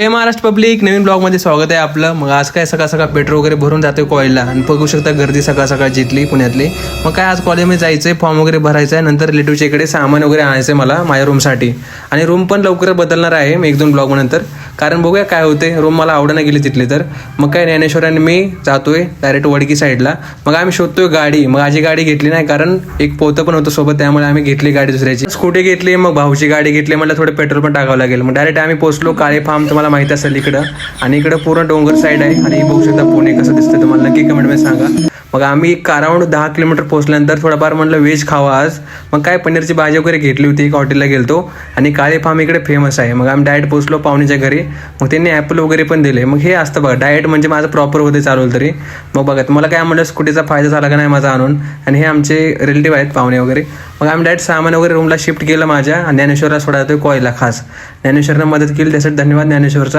हे महाराष्ट्र पब्लिक नवीन ब्लॉगमध्ये स्वागत आहे आपलं. मग आज काय सकाळ सकाळ पेट्रोल वगैरे भरून जातोय कॉलेजला आणि बघू शकता गर्दी सकाळ सकाळची इथली पुण्यातली. मग काय आज कॉलेजमध्ये जायचंय, फॉर्म वगैरे भरायचा आहे, नंतर रिलेटिव्हच्या इकडे सामान वगैरे आणायचं आहे मला माझ्या रूमसाठी. आणि रूम पण लवकर बदलणार आहे मी 1-2 ब्लॉग नंतर, कारण बघूया काय होते. रूम मला आवडणं गेली तिथली तर. मग काय ज्ञानेश्वर आणि मी जातोय डायरेक्ट वडकी साईडला. मग आम्ही शोधतोय गाडी. मग माझी गाडी घेतली नाही कारण एक पोतं पण होतं सोबत, त्यामुळे आम्ही घेतली गाडी दुसऱ्याची. स्कूटी घेतली, मग भाऊची गाडी घेतली. म्हटलं थोडं पेट्रोल पण टाकावं लागेल. मग डायरेक्ट आम्ही पोहोचलो काळे फार्म, तुम्हाला माहिती असेल इकडं. आणि इकडं पूर्ण डोंगर साईड आहे आणि बघू शकता पुणे कसं दिसतं तुम्हाला, नक्की कमेंटमध्ये सांगा. मग आम्ही अराउंड 10 किलोमीटर पोहोचल्यानंतर थोडंफार म्हणलं व्हेज खावा आज. मग काय पनीरची भाजी वगैरे घेतली होती, एक हॉटेलला गेलतो. आणि काळे फार्म इकडे फेमस आहे. मग आम्ही डायरेक्ट पोहोचलो पाहुण्याच्या घरी. मग त्यांनी ॲपल वगैरे पण दिले. मग हे असतं बघा, डाएट म्हणजे माझं प्रॉपर होते चालवलं तरी. मग बघा मला काय म्हणलं स्कूटीचा फायदा झाला का नाही माझा आणून. आणि हे आमचे रिलेटिव्ह आहेत पाहुणे वगैरे. मग आम्ही डायरेक्ट सामान वगैरे रूमला शिफ्ट केलं माझ्या. आणि ज्ञानेश्वरला सोडायला कॉयला खास ज्ञानेश्वरनं मदत केली, त्यासाठी धन्यवाद ज्ञानेश्वरचा.